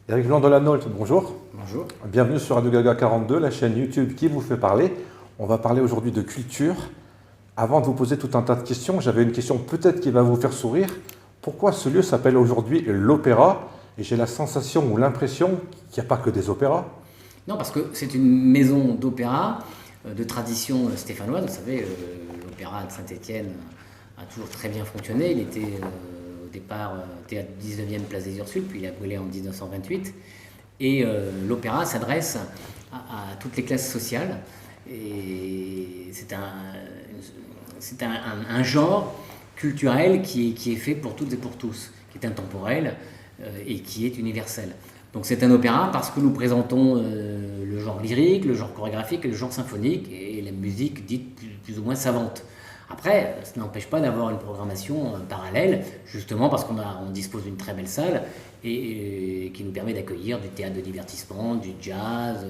Eric Blanc-Delanolte, bonjour. Bonjour. Bienvenue sur Radio Gaga 42, la chaîne YouTube qui vous fait parler. On va parler aujourd'hui de culture. Avant de vous poser tout un tas de questions, j'avais une question peut-être qui va vous faire sourire. Pourquoi ce lieu s'appelle aujourd'hui l'Opéra? Et j'ai la sensation ou l'impression qu'il n'y a pas que des opéras. Non, parce que c'est une maison d'opéra de tradition stéphanoise. Vous savez, l'opéra de Saint-Étienne a toujours très bien fonctionné. Il était au départ théâtre 19e place des Ursules, puis il a brûlé en 1928. Et l'opéra s'adresse à toutes les classes sociales. Et c'est un genre culturel qui est fait pour toutes et pour tous, qui est intemporel et qui est universel. Donc c'est un opéra parce que nous présentons le genre lyrique, le genre chorégraphique et le genre symphonique et la musique dite plus ou moins savante. Après, ça n'empêche pas d'avoir une programmation parallèle, justement parce qu'on dispose d'une très belle salle et qui nous permet d'accueillir du théâtre de divertissement, du jazz,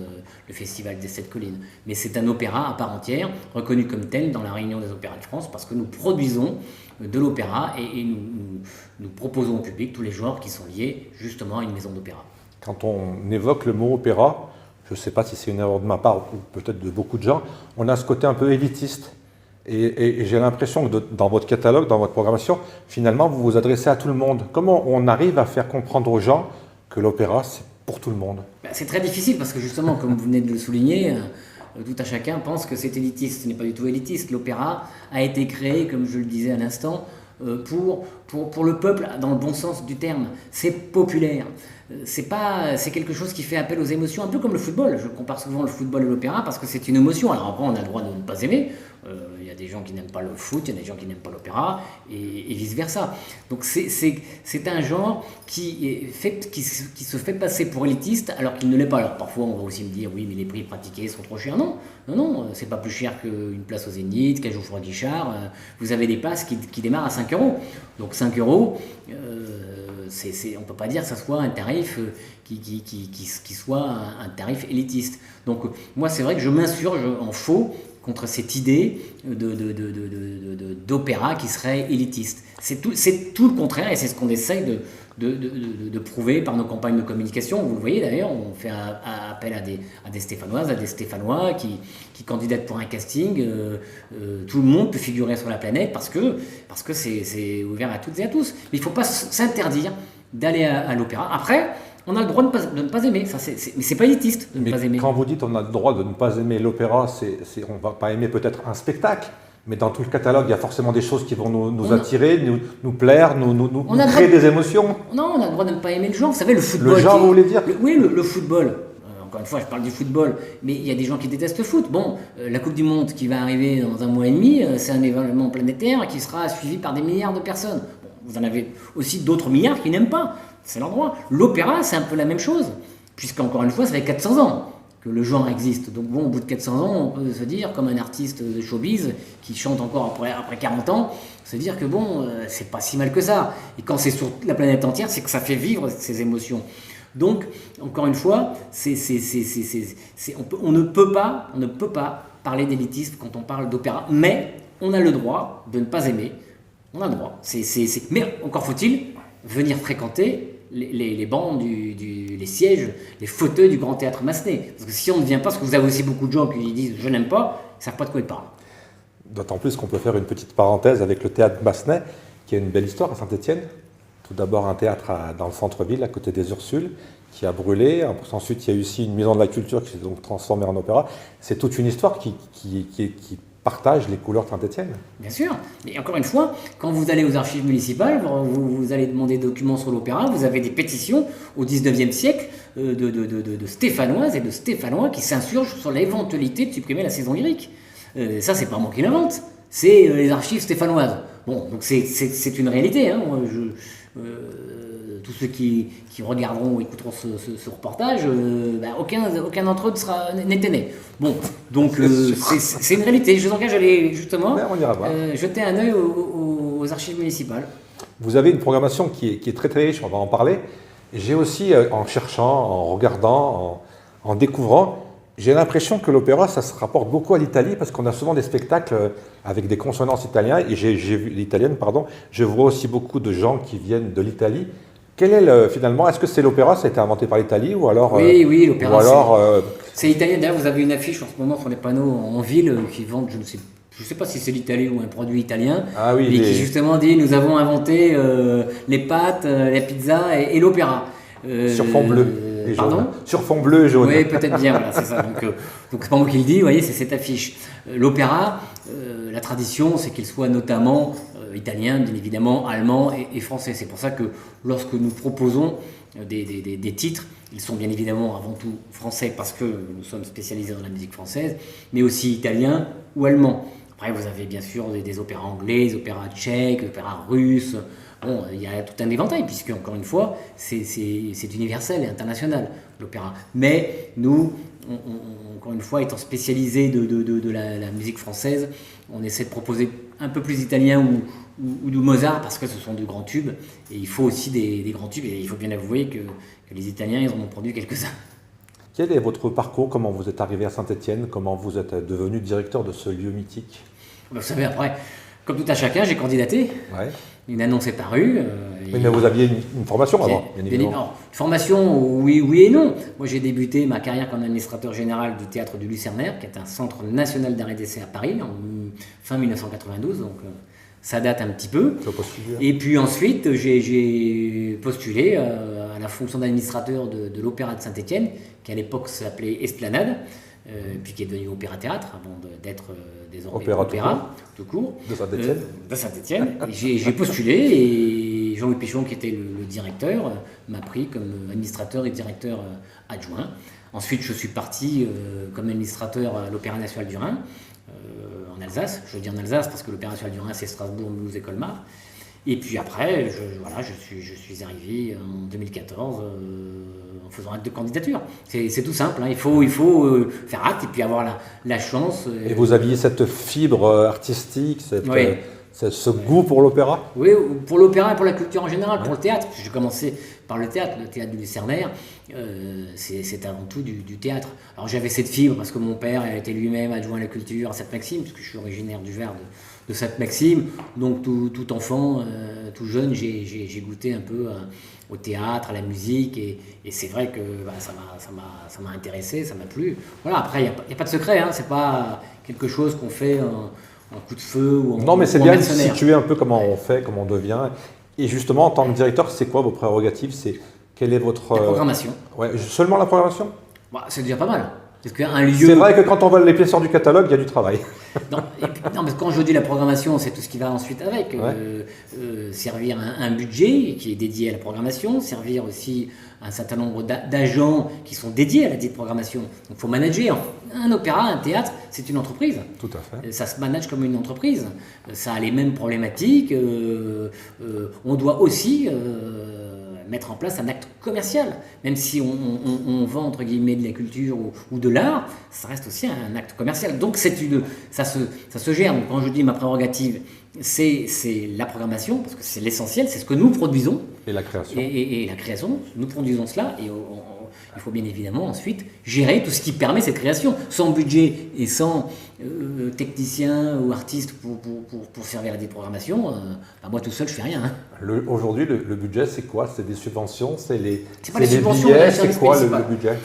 le festival des Sept Collines. Mais c'est un opéra à part entière, reconnu comme tel dans la Réunion des opéras de France, parce que nous produisons de l'opéra et nous proposons au public tous les genres qui sont liés justement à une maison d'opéra. Quand on évoque le mot opéra, je ne sais pas si c'est une erreur de ma part ou peut-être de beaucoup de gens, on a ce côté un peu élitiste. Et j'ai l'impression que dans votre catalogue, dans votre programmation, finalement, vous vous adressez à tout le monde. Comment on arrive à faire comprendre aux gens que l'opéra, c'est pour tout le monde? C'est très difficile parce que justement, comme vous venez de le souligner, tout à chacun pense que c'est élitiste. Ce n'est pas du tout élitiste. L'opéra a été créé, comme je le disais à l'instant, pour le peuple dans le bon sens du terme. C'est populaire. C'est quelque chose qui fait appel aux émotions, un peu comme le football. Je compare souvent le football et l'opéra parce que c'est une émotion. Alors après, on a le droit de ne pas aimer. Il y a des gens qui n'aiment pas le foot, il y a des gens qui n'aiment pas l'opéra, et vice-versa. Donc c'est un genre qui se fait passer pour élitiste alors qu'il ne l'est pas. Alors parfois, on va aussi me dire, oui, mais les prix pratiqués sont trop chers. Non, c'est pas plus cher qu'une place au Zénith, qu'à Geoffroy Guichard. Vous avez des places qui démarrent à 5 euros. Donc 5 euros, on ne peut pas dire que ça soit un tarif qui soit un tarif élitiste. Donc moi, c'est vrai que je m'insurge en faux contre cette idée d'opéra qui serait élitiste. C'est tout le contraire, et c'est ce qu'on essaye de prouver par nos campagnes de communication. Vous le voyez d'ailleurs, on fait appel à des Stéphanoises, à des Stéphanois qui candidatent pour un casting. Tout le monde peut figurer sur la planète parce que c'est ouvert à toutes et à tous. Mais il ne faut pas s'interdire d'aller à l'opéra. Après, on a le droit de ne pas aimer, mais c'est pas élitiste de ne pas aimer. Quand vous dites on a le droit de ne pas aimer l'opéra, on ne va pas aimer peut-être un spectacle, mais dans tout le catalogue, il y a forcément des choses qui vont nous attirer, nous plaire, nous créer des émotions. Non, on a le droit de ne pas aimer le genre. Vous savez, le football. Le genre, vous voulez dire? Oui, le football. Encore une fois, je parle du football, mais il y a des gens qui détestent le foot. Bon, la Coupe du Monde qui va arriver dans un mois et demi, c'est un événement planétaire qui sera suivi par des milliards de personnes. Bon, vous en avez aussi d'autres milliards qui n'aiment pas. C'est leur droit. L'opéra, c'est un peu la même chose, puisqu'encore une fois, ça fait 400 ans que le genre existe. Donc bon, au bout de 400 ans, on peut se dire, comme un artiste de showbiz qui chante encore après 40 ans, se dire que bon, c'est pas si mal que ça. Et quand c'est sur la planète entière, c'est que ça fait vivre ces émotions. Donc, encore une fois, on ne peut pas parler d'élitisme quand on parle d'opéra, mais on a le droit de ne pas aimer. On a le droit. Mais encore faut-il venir fréquenter les bancs, les sièges, les fauteuils du Grand Théâtre Massenet. Parce que si on ne vient pas, parce que vous avez aussi beaucoup de gens qui disent « je n'aime pas », ils ne savent pas de quoi ils parlent. D'autant plus qu'on peut faire une petite parenthèse avec le Théâtre Massenet, qui a une belle histoire à Saint-Étienne. Tout d'abord un théâtre dans le centre-ville, à côté des Ursules, qui a brûlé. Ensuite, il y a eu aussi une maison de la culture qui s'est donc transformée en opéra. C'est toute une histoire qui partage les couleurs de Saint-Étienne. Bien sûr, mais encore une fois, quand vous allez aux archives municipales, vous allez demander des documents sur l'opéra, vous avez des pétitions au 19e siècle de Stéphanoises et de Stéphanois qui s'insurgent sur l'éventualité de supprimer la saison lyrique. Ça, c'est pas moi qui l'invente, c'est les archives stéphanoises. Bon, donc c'est une réalité. Hein. Tous ceux qui regarderont ou écouteront ce reportage, aucun d'entre eux n'est né. Bon, donc c'est une réalité. Je vous engage à aller justement jeter un œil aux archives municipales. Vous avez une programmation qui est très très riche, on va en parler. J'ai aussi, en cherchant, en regardant, en découvrant, j'ai l'impression que l'opéra, ça se rapporte beaucoup à l'Italie parce qu'on a souvent des spectacles avec des consonances italiennes et j'ai vu l'italienne, pardon. Je vois aussi beaucoup de gens qui viennent de l'Italie Finalement, est-ce que c'est l'opéra, ça a été inventé par l'Italie ou alors Oui, l'opéra. Ou alors c'est italien. D'ailleurs, vous avez une affiche en ce moment sur les panneaux en ville qui vendent, je ne sais pas si c'est l'Italie ou un produit italien, ah oui, mais qui justement dit nous avons inventé les pâtes, la pizza et l'opéra. Sur fond bleu et pardon jaune. Sur fond bleu et jaune. Oui, peut-être bien, voilà, c'est ça. Donc c'est pas moi qui le dis, vous voyez, c'est cette affiche. L'opéra, la tradition, c'est qu'il soit notamment italien, bien évidemment, allemand et français. C'est pour ça que lorsque nous proposons des titres, ils sont bien évidemment avant tout français parce que nous sommes spécialisés dans la musique française, mais aussi italien ou allemand. Après, vous avez bien sûr des opéras anglais, des opéras tchèques, des opéras russes. Bon, il y a tout un éventail, puisque, encore une fois, c'est universel et international, l'opéra. Mais nous, encore une fois, étant spécialisés de la musique française, on essaie de proposer un peu plus italien ou de Mozart, parce que ce sont de grands tubes. Et il faut aussi des grands tubes, et il faut bien avouer que les Italiens, ils en ont produit quelques-uns. Quel est votre parcours? Comment vous êtes arrivé à Saint-Étienne? Comment vous êtes devenu directeur de ce lieu mythique? Vous savez, après, comme tout à chacun, j'ai candidaté. Ouais. Une annonce est parue. Mais vous aviez une formation avant, bien évidemment. Une formation, oui et non. Moi, j'ai débuté ma carrière comme administrateur général du théâtre du Lucernaire, qui est un centre national d'art et d'essai à Paris, en fin 1992, donc ça date un petit peu. Et puis ensuite, j'ai postulé à la fonction d'administrateur de l'Opéra de Saint-Étienne, qui à l'époque s'appelait Esplanade, puis qui est devenu Opéra-Théâtre, avant d'être désormais Opéra tout court. De Saint-Étienne. J'ai postulé et Jean-Louis Pichon, qui était le directeur, m'a pris comme administrateur et directeur adjoint. Ensuite, je suis parti comme administrateur à l'Opéra National du Rhin, en Alsace. Je dis en Alsace parce que l'Opéra National du Rhin, c'est Strasbourg, Mulhouse et Colmar. Et puis après, je suis arrivé en 2014 en faisant acte de candidature. C'est tout simple, hein. Il faut faire acte et puis avoir la chance. Et vous aviez cette fibre artistique, ce goût pour l'opéra? Oui, pour l'opéra et pour la culture en général, pour le théâtre. J'ai commencé par le théâtre du Lucernaire, c'est avant tout du théâtre. Alors j'avais cette fibre parce que mon père était lui-même adjoint à la culture à Sainte-Maxime, puisque je suis originaire du Var de Sainte-Maxime. Donc tout enfant, tout jeune, j'ai goûté un peu au théâtre, à la musique, et c'est vrai que ça m'a intéressé, ça m'a plu. Voilà, après, il n'y a pas de secret, hein, c'est pas quelque chose qu'on fait en coup de feu ou en Non, mais c'est bien de mercenaire. situer un peu comment on fait, comment on devient. Et justement, en tant que directeur, c'est quoi vos prérogatives? Quelle est votre... La programmation. Ouais, seulement la programmation? Bah, c'est déjà pas mal. Parce qu'un lieu... C'est vrai que quand on voit l'épaisseur du catalogue, il y a du travail. Non, mais quand je dis la programmation, c'est tout ce qui va ensuite avec. Servir un budget qui est dédié à la programmation, servir aussi un certain nombre d'agents qui sont dédiés à la dite programmation. Donc il faut manager. Un opéra, un théâtre, c'est une entreprise. Tout à fait. Ça se manage comme une entreprise. Ça a les mêmes problématiques. On doit aussi... mettre en place un acte commercial. Même si on vend entre guillemets de la culture ou de l'art, ça reste aussi un acte commercial. Donc ça se gère. Donc quand je dis ma prérogative, c'est la programmation, parce que c'est l'essentiel, c'est ce que nous produisons. Et la création. Et la création, nous produisons cela et il faut bien évidemment ensuite gérer tout ce qui permet cette création. Sans budget et sans technicien ou artiste pour servir à des programmations, moi tout seul je fais rien. Hein. Aujourd'hui, le budget, c'est quoi? C'est des subventions? C'est les subventions, billets? C'est quoi le budget?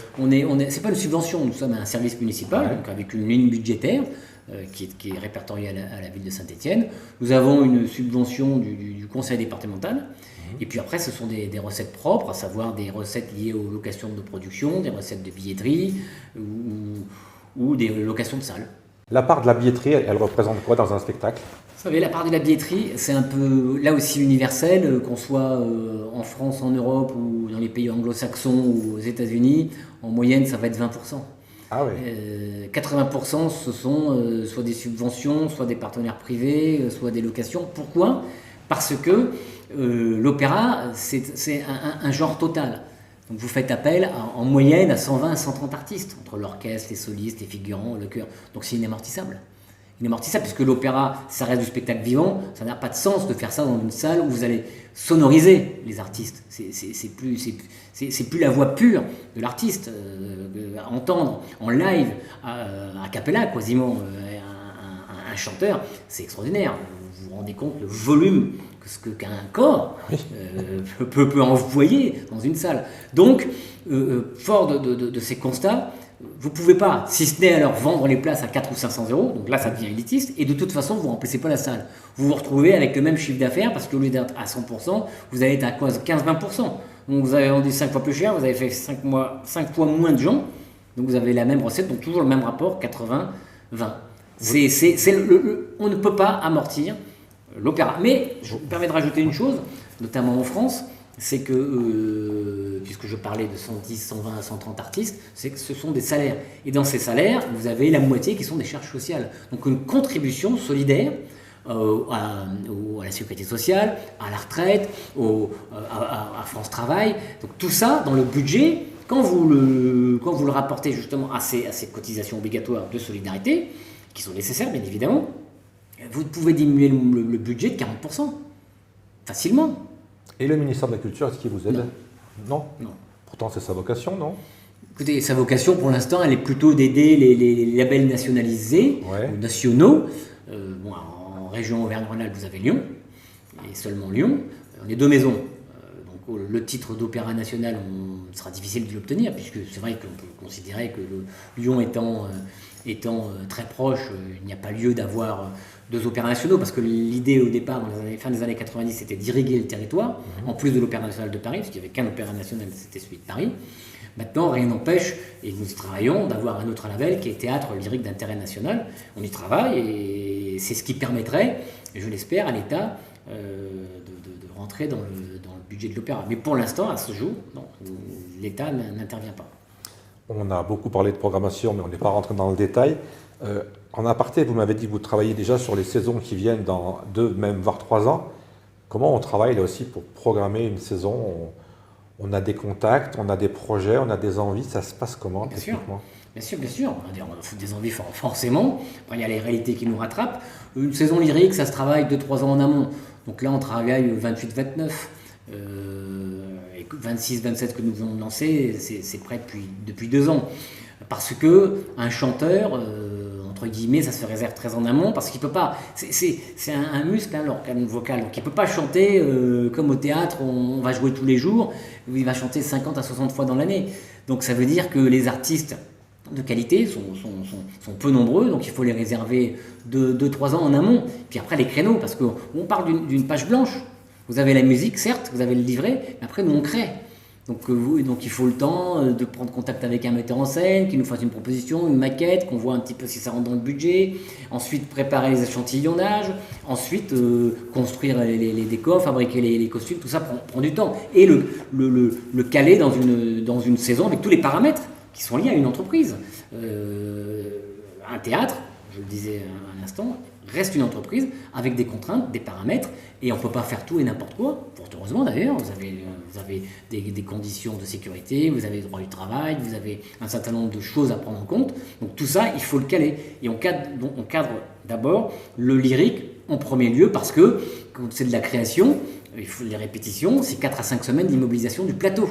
C'est pas une subvention, nous sommes un service municipal, donc avec une ligne budgétaire qui est répertoriée à la ville de Saint-Étienne. Nous avons une subvention du conseil départemental. Et puis après, ce sont des recettes propres, à savoir des recettes liées aux locations de production, des recettes de billetterie ou des locations de salles. La part de la billetterie, elle représente quoi dans un spectacle? Vous savez, la part de la billetterie, c'est un peu là aussi universel, qu'on soit en France, en Europe ou dans les pays anglo-saxons ou aux États-Unis. En moyenne, ça va être 20%. Ah oui. 80%, ce sont soit des subventions, soit des partenaires privés, soit des locations. Pourquoi? Parce que l'opéra, c'est un genre total. Donc vous faites appel en moyenne à 120 à 130 artistes, entre l'orchestre, les solistes, les figurants, le chœur. Donc c'est inamortissable. Inamortissable, puisque l'opéra, ça reste du spectacle vivant. Ça n'a pas de sens de faire ça dans une salle où vous allez sonoriser les artistes. C'est plus la voix pure de l'artiste. Entendre en live, a cappella quasiment, un chanteur, c'est extraordinaire. Vous vous rendez compte le volume que ce qu'un corps peut envoyer dans une salle. Donc, fort de ces constats, vous ne pouvez pas, si ce n'est alors vendre les places à 400 ou 500 euros, donc là ça devient élitiste, et de toute façon vous ne remplissez pas la salle. Vous vous retrouvez avec le même chiffre d'affaires, parce qu'au lieu d'être à 100%, vous allez être à 15-20%. Donc vous avez vendu 5 fois plus cher, vous avez fait 5 fois moins de gens, donc vous avez la même recette, donc toujours le même rapport, 80-20. On ne peut pas amortir l'opéra. Mais je me permets de rajouter une chose, notamment en France, c'est que, puisque je parlais de 110, 120, 130 artistes, c'est que ce sont des salaires. Et dans ces salaires, vous avez la moitié qui sont des charges sociales. Donc une contribution solidaire à la sécurité sociale, à la retraite, à France Travail. Donc tout ça, dans le budget, quand vous le rapportez justement à ces cotisations obligatoires de solidarité, qui sont nécessaires bien évidemment, vous pouvez diminuer le budget de 40%, facilement. Et le ministère de la Culture, est-ce qu'il vous aide? Non. Non. Pourtant, c'est sa vocation, non? Écoutez, sa vocation, pour l'instant, elle est plutôt d'aider les labels nationalisés, ou nationaux. En région Auvergne-Rhône-Alpes, vous avez Lyon, et seulement Lyon. On est 2 maisons. Donc, le titre d'opéra national, il sera difficile de l'obtenir, puisque c'est vrai qu'on peut considérer que Lyon étant très proche, il n'y a pas lieu d'avoir 2 opéras nationaux, parce que l'idée au départ, fin des années 90, c'était d'irriguer le territoire, en plus de l'Opéra national de Paris, parce qu'il n'y avait qu'un opéra national, c'était celui de Paris. Maintenant, rien n'empêche, et nous y travaillons, d'avoir un autre label qui est Théâtre lyrique d'intérêt national. On y travaille, et c'est ce qui permettrait, je l'espère, à l'État de rentrer dans le budget de l'opéra. Mais pour l'instant, à ce jour, non, l'État n'intervient pas. On a beaucoup parlé de programmation, mais on n'est pas rentré dans le détail. En aparté, vous m'avez dit que vous travaillez déjà sur les saisons qui viennent dans 2, même voire 3 ans. Comment on travaille là aussi pour programmer une saison? On a des contacts, on a des projets, on a des envies. Ça se passe comment techniquement? Bien sûr. On a des envies forcément. Après, il y a les réalités qui nous rattrapent. Une saison lyrique, ça se travaille 2-3 ans en amont. Donc là, on travaille 28-29. 26-27 que nous venons de lancer, c'est prêt depuis 2 ans. Parce que un chanteur, entre guillemets, ça se réserve très en amont, parce qu'il peut pas. C'est un muscle, l'organe vocal. Donc il peut pas chanter comme au théâtre, on va jouer tous les jours, il va chanter 50 à 60 fois dans l'année. Donc ça veut dire que les artistes de qualité sont peu nombreux, donc il faut les réserver 2-3 ans en amont. Puis après les créneaux, parce qu'on parle d'une page blanche. Vous avez la musique, certes, vous avez le livret, mais après nous on crée. Donc il faut le temps de prendre contact avec un metteur en scène, qui nous fasse une proposition, une maquette, qu'on voit un petit peu si ça rentre dans le budget. Ensuite préparer les échantillonnages, ensuite construire les décors, fabriquer les costumes, tout ça prend du temps. Et le caler dans une saison avec tous les paramètres qui sont liés à une entreprise. Un théâtre, je le disais à l'instant, reste une entreprise avec des contraintes, des paramètres, et on ne peut pas faire tout et n'importe quoi. Fort heureusement d'ailleurs, vous avez des conditions de sécurité, vous avez le droit du travail, vous avez un certain nombre de choses à prendre en compte. Donc tout ça, il faut le caler. Et on cadre d'abord le lyrique en premier lieu, parce que quand c'est de la création, il faut les répétitions, c'est 4 à 5 semaines d'immobilisation du plateau.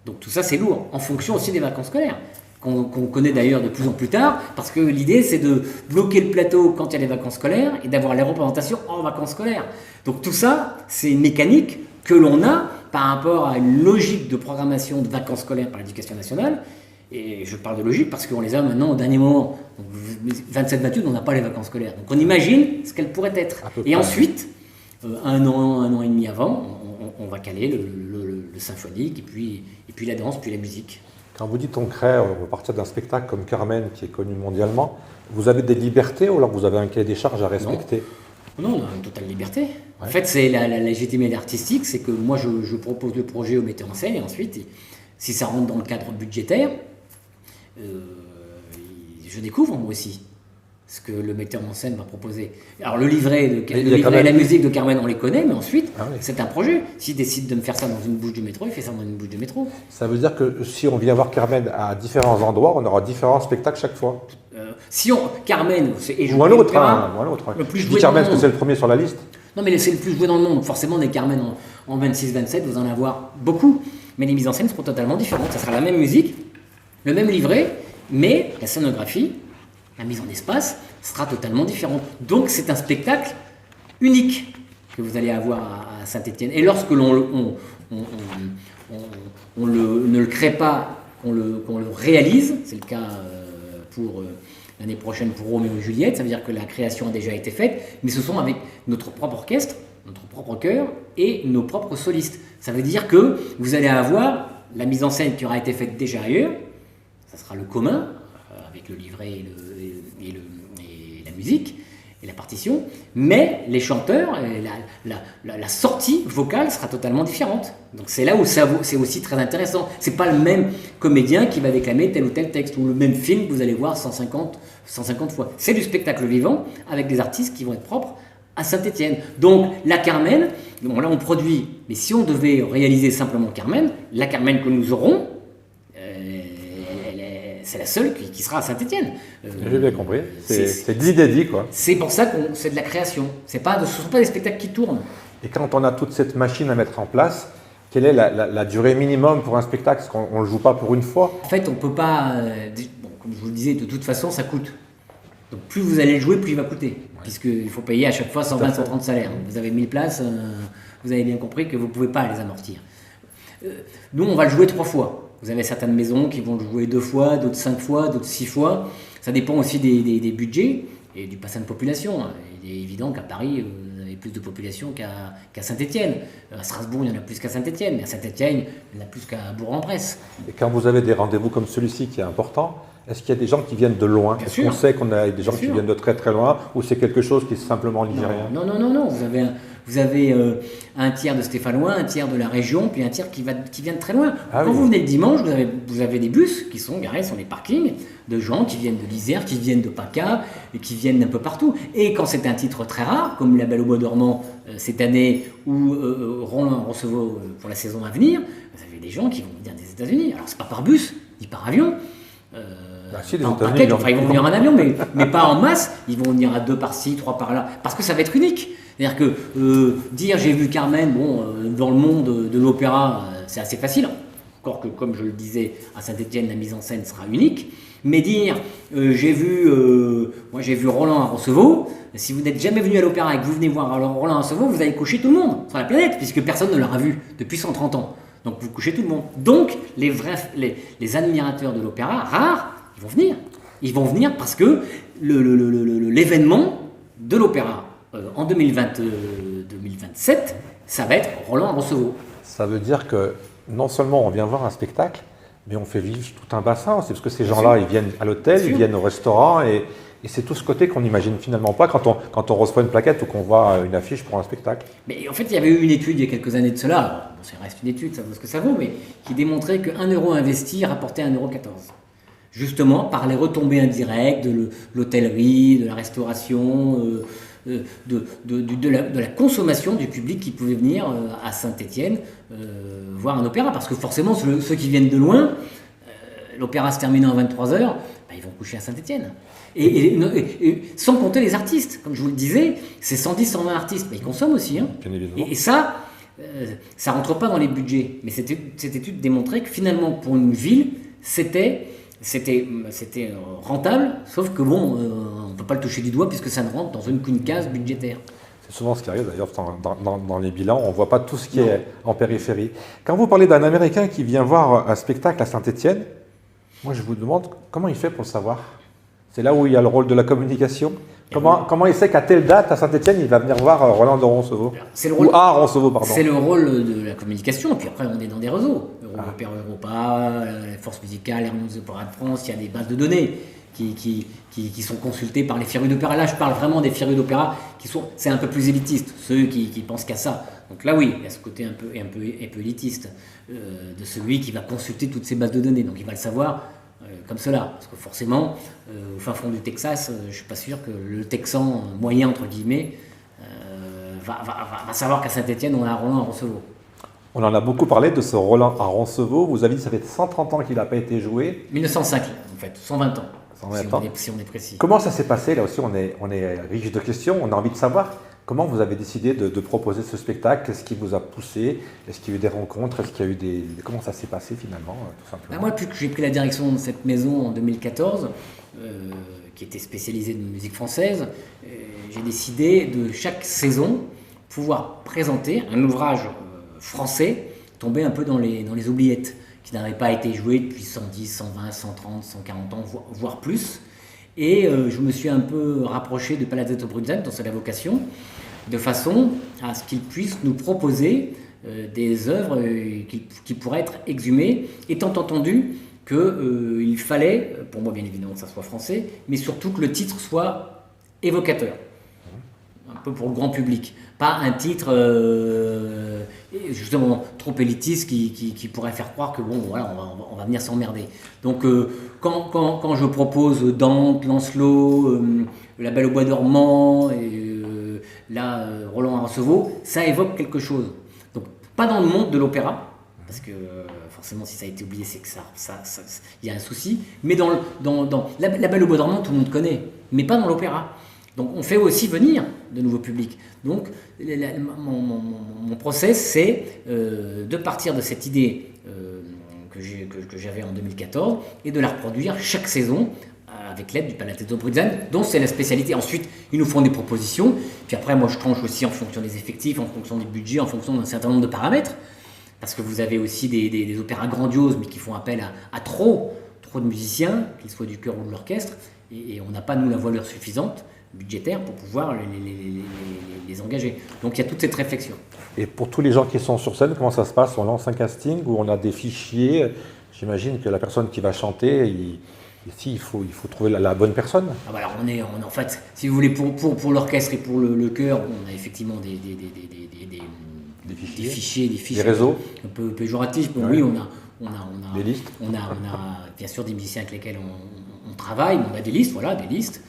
Donc tout ça, c'est lourd, en fonction aussi des vacances scolaires. Qu'on connaît d'ailleurs de plus en plus tard, parce que l'idée c'est de bloquer le plateau quand il y a les vacances scolaires et d'avoir les représentations en vacances scolaires. Donc tout ça, c'est une mécanique que l'on a par rapport à une logique de programmation de vacances scolaires par l'éducation nationale. Et je parle de logique parce qu'on les a maintenant au dernier moment. 27-28, on n'a pas les vacances scolaires. Donc on imagine ce qu'elles pourraient être. Et ensuite, un an et demi avant, on va caler le symphonique, et puis la danse, puis la musique. Quand vous dites on crée, à partir d'un spectacle comme Carmen, qui est connu mondialement, vous avez des libertés ou alors vous avez un cahier des charges à respecter? Non, on a une totale liberté. Ouais. En fait, c'est la légitimité artistique, c'est que moi je propose le projet au metteur en scène, et ensuite, si ça rentre dans le cadre budgétaire, je découvre moi aussi ce que le metteur en scène va proposer. Alors le livret et la musique de Carmen, on les connaît, mais ensuite, c'est un projet. S'il décide de me faire ça dans une bouche du métro, il fait ça dans une bouche du métro. Ça veut dire que si on vient voir Carmen à différents endroits, on aura différents spectacles chaque fois? Carmen, ou un autre, le plus je dis Carmen parce que c'est le premier sur la liste. Non, mais c'est le plus joué dans le monde. Forcément, des Carmen en 26-27, vous en avez beaucoup. Mais les mises en scène seront totalement différentes. Ça sera la même musique, le même livret, mais la scénographie, la mise en espace sera totalement différente. Donc c'est un spectacle unique. que vous allez avoir à Saint-Étienne. Et lorsque l'on ne le crée pas, qu'on le réalise, c'est le cas pour l'année prochaine pour Roméo et Juliette, ça veut dire que la création a déjà été faite, mais ce sont avec notre propre orchestre, notre propre chœur et nos propres solistes. Ça veut dire que vous allez avoir la mise en scène qui aura été faite déjà ailleurs, ça sera le commun, avec le livret et la musique et la partition, mais les chanteurs, la sortie vocale sera totalement différente. Donc c'est là où c'est aussi très intéressant. C'est pas le même comédien qui va déclamer tel ou tel texte, ou le même film que vous allez voir 150 fois. C'est du spectacle vivant avec des artistes qui vont être propres à Saint-Étienne. Donc la Carmen, bon, là on produit, mais si on devait réaliser simplement Carmen, la Carmen que nous aurons, c'est la seule qui sera à Saint-Étienne. J'ai bien compris. C'est de l'idée dit, quoi. C'est pour ça que c'est de la création. Ce ne sont pas des spectacles qui tournent. Et quand on a toute cette machine à mettre en place, quelle est la durée minimum pour un spectacle? Parce qu'on ne le joue pas pour une fois. En fait, on ne peut pas... comme je vous le disais, de toute façon, ça coûte. Donc plus vous allez le jouer, plus il va coûter. Ouais. Puisqu'il faut payer à chaque fois 120, 130 salaires. Vous avez 1000 places, vous avez bien compris que vous ne pouvez pas les amortir. Nous, on va le jouer 3 fois. Vous avez certaines maisons qui vont le jouer 2 fois, d'autres 5 fois, d'autres 6 fois. Ça dépend aussi des budgets et du bassin de population. Il est évident qu'à Paris, vous avez plus de population qu'à Saint-Étienne. À Strasbourg, il y en a plus qu'à Saint-Étienne. Mais à Saint-Étienne, il y en a plus qu'à Bourg-en-Bresse. Et quand vous avez des rendez-vous comme celui-ci qui est important, est-ce qu'il y a des gens qui viennent de loin? Est-ce qu'on sait qu'on a des gens qui viennent de très très loin, ou c'est quelque chose qui est simplement ligérien? Non. Vous avez un tiers de Stéphanois, un tiers de la région, puis un tiers qui vient de très loin. Quand vous venez le dimanche, vous avez des bus qui sont garés sur les parkings de gens qui viennent de l'Isère, qui viennent de PACA, et qui viennent d'un peu partout. Et quand c'est un titre très rare, comme La Belle au Bois dormant cette année, ou Roland Roncevaux pour la saison à venir, vous avez des gens qui vont venir des États-Unis. Alors c'est pas par bus, ni par avion. Si, ils vont venir en avion, mais pas en masse. Ils vont venir à 2 par-ci, 3 par-là, parce que ça va être unique. C'est-à-dire que dire j'ai vu Carmen, dans le monde de l'opéra, c'est assez facile. Encore que, comme je le disais, à Saint-Étienne, la mise en scène sera unique. Mais dire j'ai vu Roland à Roncevaux, si vous n'êtes jamais venu à l'opéra et que vous venez voir Roland à Roncevaux, vous allez coucher tout le monde sur la planète, puisque personne ne l'aura vu depuis 130 ans. Donc vous couchez tout le monde. Donc les admirateurs de l'opéra, rares, ils vont venir parce que l'événement de l'opéra en 2027, ça va être Roland à Roncevaux. Ça veut dire que non seulement on vient voir un spectacle, mais on fait vivre tout un bassin. C'est parce que ces gens-là, ils viennent à l'hôtel, ils viennent au restaurant, et c'est tout ce côté qu'on n'imagine finalement pas quand on reçoit une plaquette ou qu'on voit une affiche pour un spectacle. Mais en fait, il y avait eu une étude il y a quelques années de cela, ça reste une étude, ça vaut ce que ça vaut, mais qui démontrait qu'1 euro investi rapportait 1,14 €. Justement, par les retombées indirectes de l'hôtellerie, de la restauration, de la consommation du public qui pouvait venir à Saint-Étienne voir un opéra. Parce que forcément, ceux qui viennent de loin, l'opéra se terminant à 23 h, ils vont coucher à Saint-Étienne. Et sans compter les artistes. Comme je vous le disais, c'est 110, 120 artistes. Ils consomment aussi. Hein. Bien évidemment. Et ça ne rentre pas dans les budgets. Mais cette étude démontrait que finalement, pour une ville, c'était rentable, sauf que on ne peut pas le toucher du doigt puisque ça ne rentre dans qu'une case budgétaire. C'est souvent ce qui arrive d'ailleurs dans les bilans, on ne voit pas tout ce qui est en périphérie. Quand vous parlez d'un Américain qui vient voir un spectacle à Saint-Étienne, moi je vous demande comment il fait pour le savoir. C'est là où il y a le rôle de la communication. Comment il sait qu'à telle date à Saint-Étienne il va venir voir Roland de Roncevaux? Ou à Roncevaux, pardon. C'est le rôle de la communication, et puis après on est dans des réseaux. Opéra Europa, la Force musicale, Hermès des Opéras de France, il y a des bases de données qui sont consultées par les férus d'opéra. Là je parle vraiment des férus d'opéra c'est un peu plus élitiste, ceux qui pensent qu'à ça. Donc là oui, il y a ce côté un peu élitiste de celui qui va consulter toutes ces bases de données, donc il va le savoir comme cela, parce que forcément au fin fond du Texas, je ne suis pas sûr que le Texan moyen entre guillemets va savoir qu'à Saint-Étienne on a un Roland à Roncevaux. On en a beaucoup parlé de ce Roland à Roncevaux. Vous avez dit que ça fait 130 ans qu'il n'a pas été joué. 1905 en fait, 120 ans. 120 ans. Si on est précis. Comment ça s'est passé? Là aussi, on est riche de questions. On a envie de savoir comment vous avez décidé de proposer ce spectacle. Qu'est-ce qui vous a poussé? Est-ce qu'il y a eu des rencontres? Est-ce qu'il y a eu comment ça s'est passé finalement, tout simplement? Moi, depuis que j'ai pris la direction de cette maison en 2014, qui était spécialisée de musique française, j'ai décidé de chaque saison pouvoir présenter un ouvrage français tombé un peu dans les oubliettes, qui n'avait pas été joué depuis 110, 120, 130, 140 ans, voire plus. Et je me suis un peu rapproché de Palazzetto Brunzen dans sa vocation, de façon à ce qu'il puisse nous proposer des œuvres qui pourraient être exhumées, étant entendu qu'il fallait, pour moi bien évidemment que ça soit français, mais surtout que le titre soit évocateur, un peu pour le grand public. Pas un titre justement trop élitiste qui pourrait faire croire que bon, voilà, on va venir s'emmerder. Donc quand je propose Dante, Lancelot, La Belle au bois dormant, et là Roland à Roncevaux, ça évoque quelque chose. Donc pas dans le monde de l'opéra, parce que forcément si ça a été oublié c'est que il y a un souci, mais dans La Belle au bois dormant tout le monde connaît, mais pas dans l'opéra. Donc on fait aussi venir de nouveaux publics. Donc mon process, c'est de partir de cette idée que j'avais en 2014 et de la reproduire chaque saison avec l'aide du Palazzetto Brunzen, dont c'est la spécialité. Ensuite, ils nous font des propositions. Puis après, moi, je tranche aussi en fonction des effectifs, en fonction du budget, en fonction d'un certain nombre de paramètres. Parce que vous avez aussi des opéras grandioses, mais qui font appel à trop de musiciens, qu'ils soient du chœur ou de l'orchestre. Et on n'a pas, nous, la voilure suffisante budgétaire pour pouvoir les engager. Donc il y a toute cette réflexion. Et pour tous les gens qui sont sur scène, comment ça se passe? On lance un casting où on a des fichiers. J'imagine que la personne qui va chanter, ici, il faut trouver la bonne personne. Ah bah alors on en fait, si vous voulez, pour l'orchestre et pour le chœur, on a effectivement des fichiers, des réseaux un peu péjoratifs. Mais ouais. Oui, on a des listes. On a bien sûr des musiciens avec lesquels on travaille. On a des listes, voilà, des listes.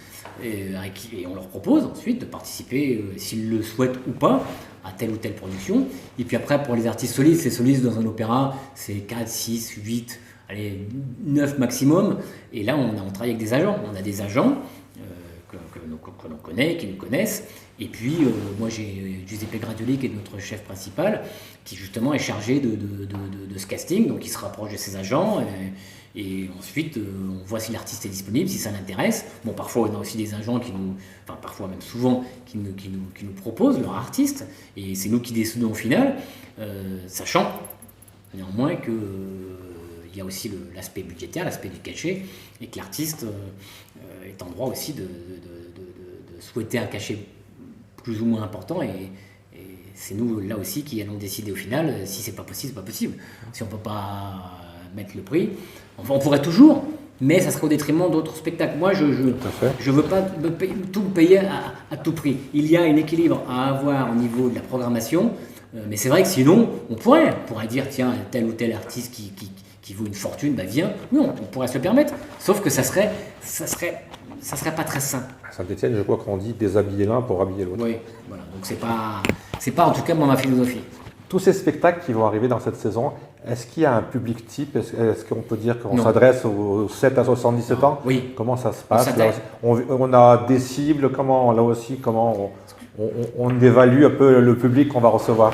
Et on leur propose ensuite de participer, s'ils le souhaitent ou pas, à telle ou telle production. Et puis après, pour les artistes solistes, les solistes dans un opéra, c'est 4, 6, 8, allez, 9 maximum. Et là, on travaille avec des agents. On a des agents que l'on connaît, qui nous connaissent. Et puis, moi, j'ai Giuseppe Gradioli, qui est notre chef principal, qui justement est chargé de ce casting. Donc, il se rapproche de ses agents. Et ensuite, on voit si l'artiste est disponible, si ça l'intéresse. Bon, parfois, on a aussi des agents parfois même souvent, qui nous proposent leur artiste. Et c'est nous qui décidons au final, sachant néanmoins qu'il y a aussi l'aspect budgétaire, l'aspect du cachet, et que l'artiste est en droit aussi de souhaiter un cachet plus ou moins important. Et c'est nous, là aussi, qui allons décider au final. Si c'est pas possible, c'est pas possible. Si on peut pas mettre le prix, enfin, on pourrait toujours, mais ça serait au détriment d'autres spectacles. Moi, je veux pas tout payer à tout prix. Il y a un équilibre à avoir au niveau de la programmation, mais c'est vrai que sinon, on pourrait dire, tiens, tel ou tel artiste qui vaut une fortune, bah viens. Non, on pourrait se le permettre, sauf que ça serait pas très sain. À Saint-Étienne, je crois qu'on dit déshabiller l'un pour habiller l'autre. Oui, voilà. Donc c'est pas en tout cas ma philosophie. Tous ces spectacles qui vont arriver dans cette saison, est-ce qu'il y a un public type? Est-ce qu'on peut dire qu'on s'adresse aux 7 à 77 ans? Oui. Comment ça se passe? On a des cibles, comment on évalue un peu le public qu'on va recevoir?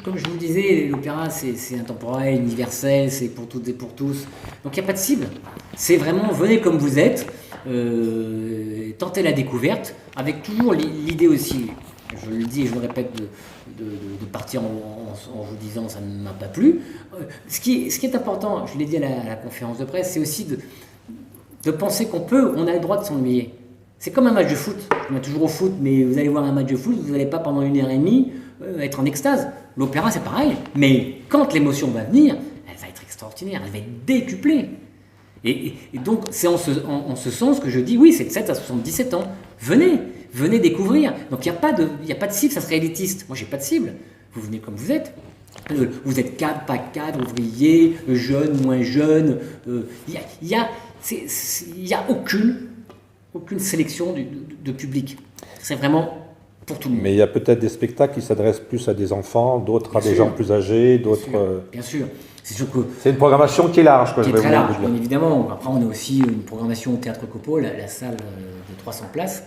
Comme je vous le disais, l'opéra c'est intemporel, universel, c'est pour toutes et pour tous. Donc il n'y a pas de cible. C'est vraiment, venez comme vous êtes, tentez la découverte, avec toujours l'idée aussi, je le dis et je le répète, de partir en vous disant ça ne m'a pas plu. Ce qui est important, je l'ai dit à la conférence de presse, c'est aussi de penser on a le droit de s'ennuyer. C'est comme un match de foot. On est toujours au foot, mais vous allez voir un match de foot, vous n'allez pas pendant 1h30 être en extase. L'opéra, c'est pareil. Mais quand l'émotion va venir, elle va être extraordinaire, elle va être décuplée. Et donc, c'est en ce sens que je dis, oui, c'est de 7 à 77 ans. Venez découvrir. Donc, il n'y a pas de cible, ça serait élitiste. Moi, j'ai pas de cible. Vous venez comme vous êtes. Vous êtes cadre, pas cadre, ouvrier, jeune, moins jeune. Il n'y a aucune sélection de public. C'est vraiment pour tout le monde. Mais il y a peut-être des spectacles qui s'adressent plus à des enfants, d'autres à des gens plus âgés, d'autres... Bien sûr. C'est sûr que c'est une programmation qui est large. Qui est très large, bien évidemment. Après, on a aussi une programmation au Théâtre Copeau, la salle de 300 places,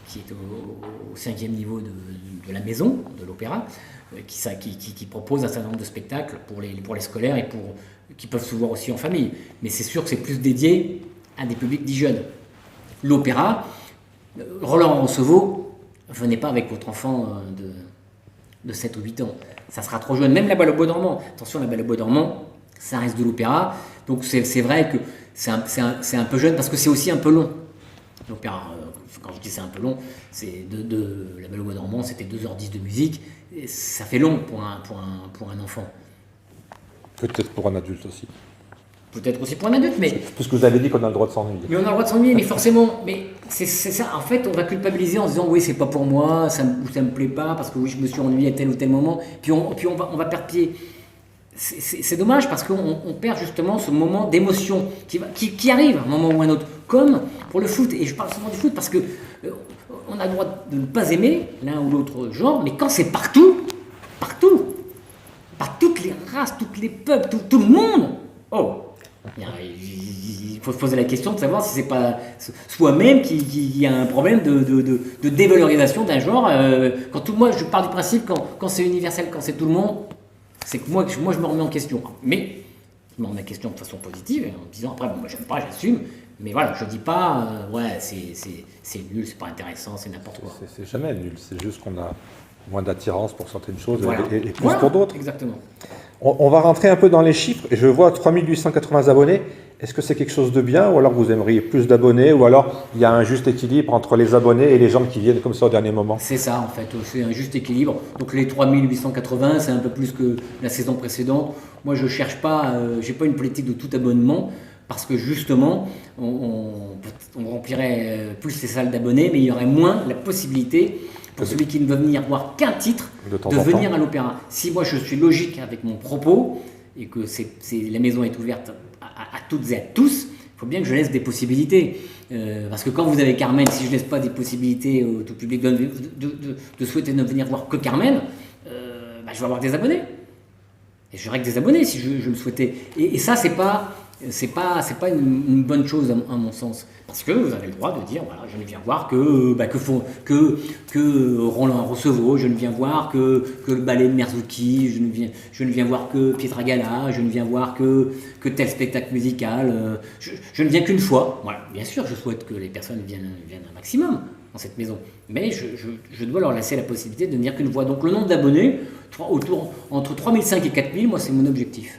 qui est au 5e niveau de la maison, de l'opéra, qui propose un certain nombre de spectacles pour les scolaires et qui peuvent se voir aussi en famille. Mais c'est sûr que c'est plus dédié à des publics dits jeunes. L'opéra, Roland Roncevaux, venez pas avec votre enfant de 7 ou 8 ans. Ça sera trop jeune. Même La Belle au bois dormant. Attention, La Belle au bois dormant, ça reste de l'opéra. Donc c'est vrai que c'est un peu jeune parce que c'est aussi un peu long. L'opéra, quand je dis c'est un peu long, c'est La Belle au bois dormant, c'était 2h10 de musique. Et ça fait long pour un enfant. Peut-être pour un adulte aussi. Peut-être aussi pour un adulte, mais... Puisque vous avez dit qu'on a le droit de s'ennuyer. Mais on a le droit de s'ennuyer, mais forcément, mais c'est ça. En fait, on va culpabiliser en se disant oui, c'est pas pour moi, ça me plaît pas, parce que oui, je me suis ennuyé à tel ou tel moment. Puis on va perdre pied. C'est dommage parce qu'on perd justement ce moment d'émotion qui arrive à un moment ou à un autre, comme pour le foot. Et je parle souvent du foot parce que on a le droit de ne pas aimer l'un ou l'autre genre, mais quand c'est partout, par toutes les races, tous les peuples, tout le monde, oh, il faut se poser la question de savoir si c'est pas soi-même qui a un problème de dévalorisation d'un genre. Moi, je pars du principe quand c'est universel, quand c'est tout le monde, c'est que moi je me remets en question. Mais je me remets en question de façon positive, en me disant après, bon, moi j'aime pas, j'assume. Mais voilà, je dis pas, ouais, c'est nul, c'est pas intéressant, c'est n'importe quoi. C'est jamais nul, c'est juste qu'on a moins d'attirance pour certaines choses Voilà. et plus pour d'autres. Exactement. On va rentrer un peu dans les chiffres. Je vois 3880 abonnés. Est-ce que c'est quelque chose de bien ou alors vous aimeriez plus d'abonnés ou alors il y a un juste équilibre entre les abonnés et les gens qui viennent comme ça au dernier moment? C'est ça en fait, c'est un juste équilibre. Donc les 3880, c'est un peu plus que la saison précédente. Moi je cherche pas, j'ai pas une politique de tout abonnement parce que justement on remplirait plus les salles d'abonnés mais il y aurait moins la possibilité pour celui qui ne veut venir voir qu'un titre de venir à l'opéra. Si moi je suis logique avec mon propos et que la maison est ouverte à toutes et à tous, il faut bien que je laisse des possibilités. Parce que quand vous avez Carmen, si je ne laisse pas des possibilités au tout public de souhaiter ne venir voir que Carmen, je vais avoir des abonnés. Et j'aurai que des abonnés si je le souhaitais. Et ça, c'est pas une bonne chose à mon sens. Parce que vous avez le droit de dire, voilà, je ne viens voir que Roland Rossevaux, je ne viens voir que le ballet de Merzuki, je ne viens voir que Pietragala, je ne viens voir que tel spectacle musical. Je ne viens qu'une fois. Voilà. Bien sûr, je souhaite que les personnes viennent un maximum dans cette maison. Mais je dois leur laisser la possibilité de venir qu'une fois. Donc le nombre d'abonnés, entre 3500 et 4000, moi c'est mon objectif.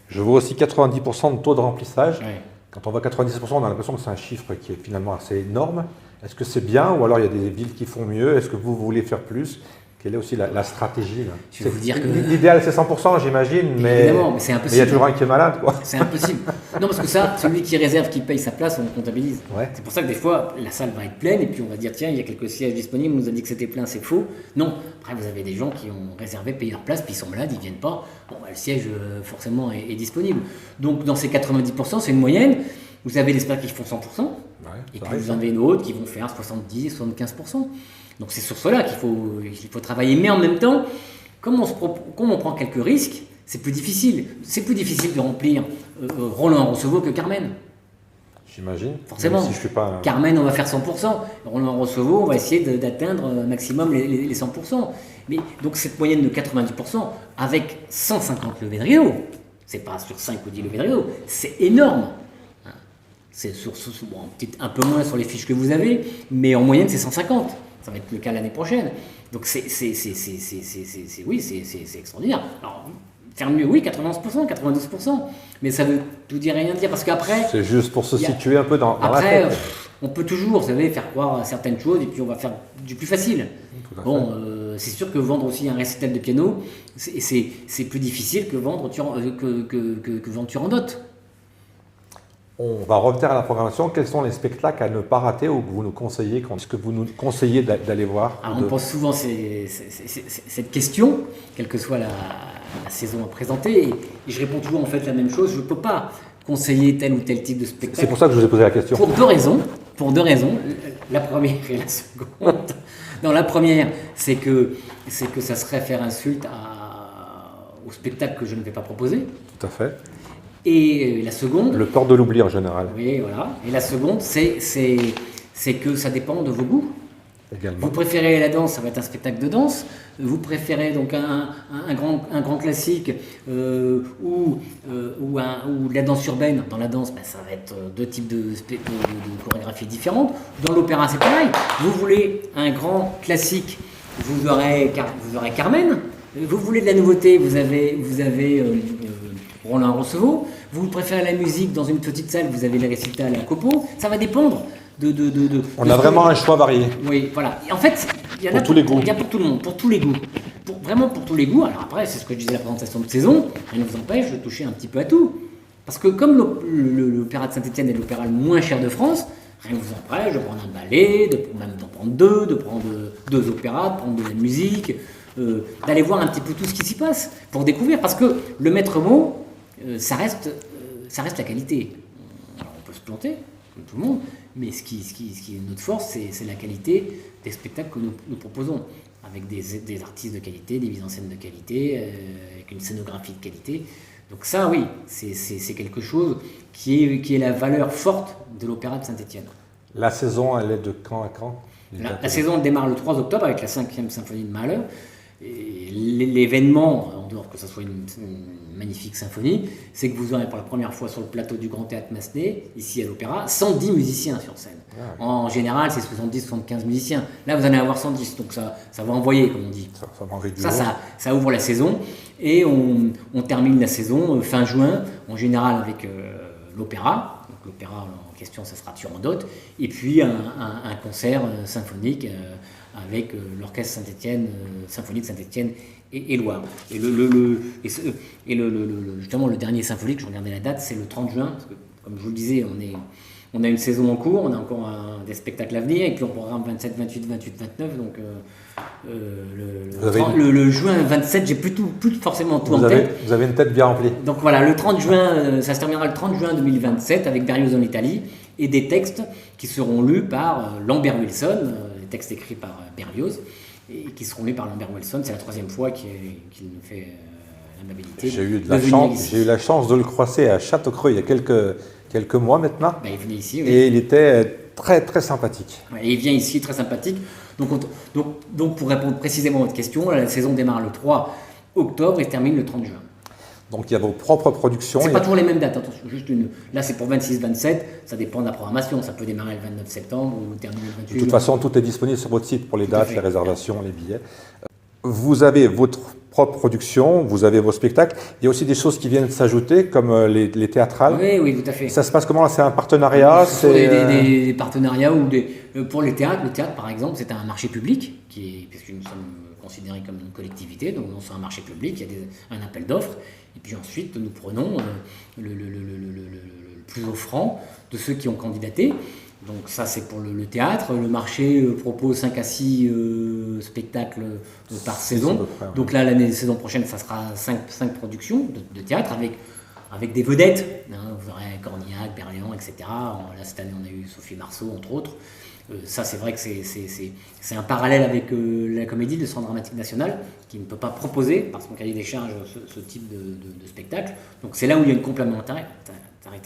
Je vois aussi 90% de taux de remplissage. Ouais. Quand on voit 90%, on a l'impression que c'est un chiffre qui est finalement assez énorme. Est-ce que c'est bien ou alors il y a des villes qui font mieux? Est-ce que vous voulez faire plus? Quelle est aussi la stratégie là? Je vais vous dire que... L'idéal c'est 100%, j'imagine, mais évidemment, mais c'est impossible. Mais il y a toujours un qui est malade, quoi. C'est impossible. Non, parce que ça, celui qui réserve, qui paye sa place, on le comptabilise. Ouais. C'est pour ça que des fois, la salle va être pleine et puis on va dire tiens, il y a quelques sièges disponibles, on nous a dit que c'était plein, c'est faux. Non. Après, vous avez des gens qui ont réservé, payé leur place, puis ils sont malades, ils viennent pas. Bon, le siège, forcément, est disponible. Donc, dans ces 90%, c'est une moyenne. Vous avez des spectacles qui font 100%, et puis vous en avez d'autres qui vont faire 70, 75%. Donc c'est sur cela qu'il faut travailler. Mais en même temps, comme on prend quelques risques, c'est plus difficile. C'est plus difficile de remplir Roland Rossevaux que Carmen. J'imagine. Forcément. Si je suis pas... Carmen, on va faire 100%. Roland Rossevaux, on va essayer d'atteindre un maximum les 100%. Mais donc cette moyenne de 90% avec 150 levées de rideau, c'est pas sur 5 ou 10 levées de rideau, c'est énorme. C'est peut-être un peu moins sur les fiches que vous avez, mais en moyenne c'est 150. Ça va être le cas l'année prochaine. Donc c'est extraordinaire. Alors, faire mieux, oui, 91%, 92%, mais ça veut tout dire et rien dire, parce qu'après... C'est juste pour se situer un peu dans la tête. On peut toujours, vous savez, faire croire à certaines choses, et puis on va faire du plus facile. Bon, c'est sûr que vendre aussi un récital de piano, c'est plus difficile que vendre Turandot. On va revenir à la programmation. Quels sont les spectacles à ne pas rater ou que vous nous conseillez, est-ce que vous nous conseillez d'aller voir? Alors, on pose souvent cette question, quelle que soit la saison à présenter, et je réponds toujours en fait la même chose. Je ne peux pas conseiller tel ou tel type de spectacle. C'est pour ça que je vous ai posé la question. Pour deux raisons. La première et la seconde. Non, la première, c'est que ça serait faire insulte au spectacle que je ne vais pas proposer. Tout à fait. Et la seconde... Le peur de l'oubli en général. Oui, voilà. Et la seconde, c'est que ça dépend de vos goûts. Également. Vous préférez la danse, ça va être un spectacle de danse. Vous préférez donc un grand classique ou de la danse urbaine. Dans la danse, ça va être deux types de chorégraphies différentes. Dans l'opéra, c'est pareil. Vous voulez un grand classique vous aurez Carmen. Vous voulez de la nouveauté, vous avez Roland Roncevaux. Vous préférez la musique dans une petite salle, vous avez les récitals à Copo. Ça va dépendre On a vraiment un choix varié. Oui, voilà. Et en fait, il y en a tous les goûts. Il y a pour tout le monde, pour tous les goûts. Vraiment pour tous les goûts. Alors après, c'est ce que je disais à la présentation de saison, rien ne vous empêche de toucher un petit peu à tout. Parce que comme l'Opéra de Saint-Étienne est l'opéra le moins cher de France, rien ne vous empêche de prendre un ballet, même d'en prendre deux, de prendre deux opéras, de prendre de la musique, d'aller voir un petit peu tout ce qui s'y passe, pour découvrir. Parce que le maître mot, ça reste la qualité. Alors on peut se planter, comme tout le monde, mais ce qui est notre force, c'est la qualité des spectacles que nous proposons, avec des artistes de qualité, des mises en scène de qualité, avec une scénographie de qualité. Donc ça, oui, c'est quelque chose qui est la valeur forte de l'Opéra de Saint-Étienne. La saison, elle est de quand à quand? La saison démarre le 3 octobre avec la 5e symphonie de Mahler. Et l'événement, en dehors que ce soit une magnifique symphonie, c'est que vous aurez pour la première fois sur le plateau du Grand Théâtre Massenet, ici à l'Opéra, 110 musiciens sur scène. Ah, oui. En général, c'est 70-75 musiciens. Là, vous allez avoir 110, donc ça va envoyer, comme on dit. Ça ouvre la saison. Et on termine la saison fin juin, en général avec l'Opéra. Donc l'Opéra en question, ça sera Turandot. Et puis un concert symphonique avec l'orchestre Saint-Étienne, symphonie de Saint-Étienne et Loire. Et justement, le dernier symphonique, je regardais la date, c'est le 30 juin, parce que, comme je vous le disais, on a une saison en cours, on a encore des spectacles à venir, et puis on programme 27, 28, 28, 29, donc le juin 27, j'ai plus forcément tout en tête. Vous avez une tête bien remplie. Donc voilà, le 30 juin, ça se terminera le 30 juin 2027 avec Berlioz en Italie, et des textes qui seront lus par Lambert Wilson, des textes écrits par Berlioz, et qui seront lus par Lambert Wilson. C'est la 3e fois qu'il nous fait l'amabilité. J'ai eu la chance de le croiser à Châteaucreux il y a quelques mois maintenant. Ben, il venait ici, oui. Et il était très très sympathique. Ouais, et il vient ici, très sympathique. Donc pour répondre précisément à votre question, la saison démarre le 3 octobre et se termine le 30 juin. Donc il y a vos propres productions. C'est pas toujours les mêmes dates, attention. Là c'est pour 26-27, ça dépend de la programmation. Ça peut démarrer le 29 septembre ou terminer le 28 juin. De toute façon, tout est disponible sur votre site pour les dates, les réservations, les billets. Vous avez votre propre production, vous avez vos spectacles. Il y a aussi des choses qui viennent s'ajouter, comme les théâtrales. Oui, tout à fait. Ça se passe comment là? C'est un partenariat? Ce sont des partenariats ou pour les théâtres. Le théâtre, par exemple, c'est un marché public, puisque nous sommes considérés comme une collectivité, donc on est un marché public, il y a un appel d'offres. Et puis ensuite, nous prenons le plus offrant de ceux qui ont candidaté. Donc ça, c'est pour le théâtre. Le marché propose 5 à 6 spectacles par saison. Donc là, la saison prochaine, ça sera 5 productions de théâtre avec des vedettes. Vous aurez Cornillac, Berléand, etc. Là, cette année, on a eu Sophie Marceau, entre autres. Ça, c'est vrai que c'est un parallèle avec la Comédie, le Centre dramatique national, qui ne peut pas proposer, par son cahier des charges, ce type de spectacle. Donc c'est là où il y a une complémentarité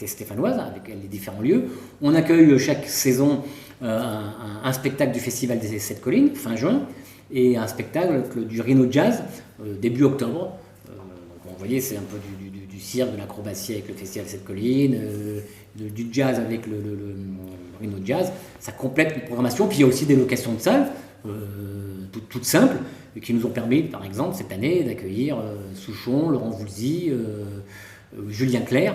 stéphanoise avec les différents lieux. On accueille chaque saison un spectacle du Festival des 7 Collines, fin juin, et un spectacle du Rhino Jazz, début octobre. Vous voyez, c'est un peu du cirque, de l'acrobatie avec le Festival des 7 Collines, du jazz avec le Rhino Jazz. Ça complète une programmation. Puis il y a aussi des locations de salles, toutes simples, qui nous ont permis, par exemple, cette année, d'accueillir Souchon, Laurent Voulzy, Julien Clerc.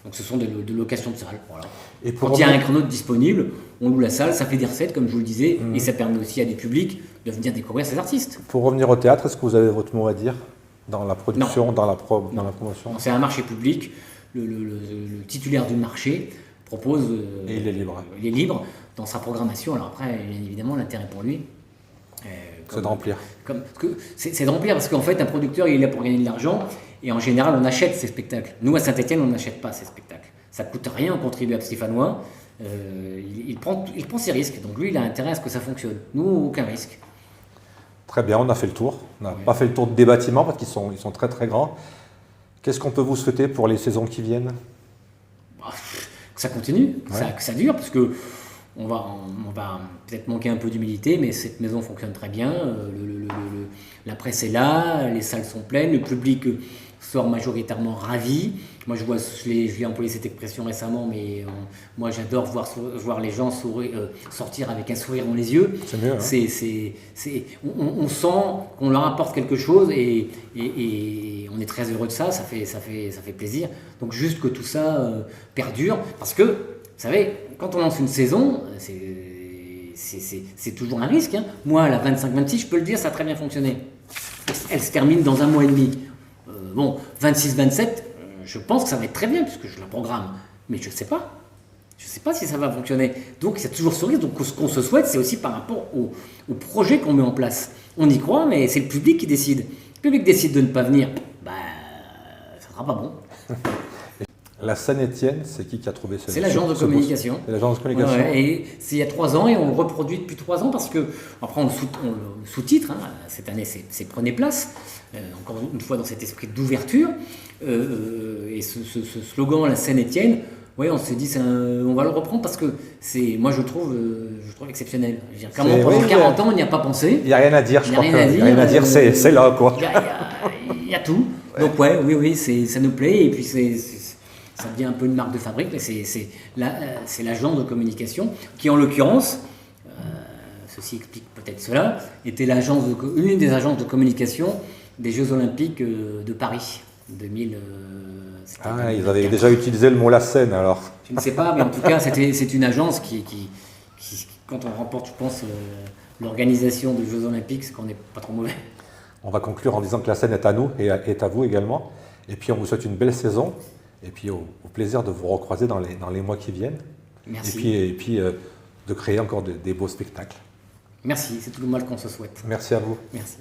Donc ce sont des locations de salles. Voilà. Et quand il y a un créneau disponible, on loue la salle, ça fait des recettes, comme je vous le disais, et ça permet aussi à du public de venir découvrir ces artistes. Pour revenir au théâtre, est-ce que vous avez votre mot à dire dans la production, dans la promotion? C'est un marché public. Le titulaire du marché propose... et il est libre. Il est libre dans sa programmation. Alors après, bien évidemment, l'intérêt pour lui... c'est de remplir. C'est de remplir parce qu'en fait, un producteur, il est là pour gagner de l'argent. Et en général, on achète ces spectacles. Nous, à Saint-Étienne, on n'achète pas ces spectacles. Ça ne coûte rien au contribuable stéphanois. Il prend ses risques. Donc lui, il a intérêt à ce que ça fonctionne. Nous, aucun risque. Très bien, on a fait le tour. On n'a pas fait le tour des bâtiments parce qu'ils sont très très grands. Qu'est-ce qu'on peut vous souhaiter pour les saisons qui viennent? Que ça continue, que ça dure, parce que on va peut-être manquer un peu d'humilité, mais cette maison fonctionne très bien. La presse est là, les salles sont pleines, le public sort majoritairement ravi. Moi, je l'ai employé cette expression récemment, mais moi, j'adore voir les gens sortir avec un sourire dans les yeux. C'est mieux. Hein. On sent qu'on leur apporte quelque chose et on est très heureux de ça. Ça fait plaisir. Donc, juste que tout ça perdure, parce que, vous savez, quand on lance une saison, c'est toujours un risque. Hein. Moi, la 25-26, je peux le dire, ça a très bien fonctionné. Elle se termine dans 1 mois et demi. Bon, 26-27. Je pense que ça va être très bien puisque je la programme, mais je ne sais pas. Je ne sais pas si ça va fonctionner. Donc il y a toujours ce risque. Donc ce qu'on se souhaite, c'est aussi par rapport au projet qu'on met en place. On y croit, mais c'est le public qui décide. Le public décide de ne pas venir, ça ne sera pas bon. La Saint-Étienne, c'est qui a trouvé ce C'est l'agence de communication. C'est l'agence de communication. Ouais, et c'est il y a 3 ans et on le reproduit depuis 3 ans parce que, après on le sous-titre, hein, cette année c'est Prenez place, encore une fois dans cet esprit d'ouverture. Et ce slogan, la Saint-Étienne, ouais, on s'est dit on va le reprendre parce que moi je trouve exceptionnel. Je veux dire, comment pendant 40 ans on n'y a pas pensé. Il n'y a rien à dire, je crois qu'il n'y a rien à dire, c'est là quoi. Il y a tout. Ouais. Donc oui, ça nous plaît et puis ça devient un peu une marque de fabrique, mais c'est l'agence de communication qui, en l'occurrence, ceci explique peut-être cela, était une des agences de communication des Jeux Olympiques de Paris 2000. Ils avaient déjà utilisé le mot la Seine alors. Je ne sais pas, mais en tout cas, c'est une agence qui, quand on remporte, je pense, l'organisation des Jeux Olympiques, c'est qu'on n'est pas trop mauvais. On va conclure en disant que la Seine est à nous et est à vous également. Et puis on vous souhaite une belle saison. Et puis au plaisir de vous recroiser dans les mois qui viennent. Merci. Et puis de créer encore des beaux spectacles. Merci, c'est tout le mal qu'on se souhaite. Merci à vous. Merci.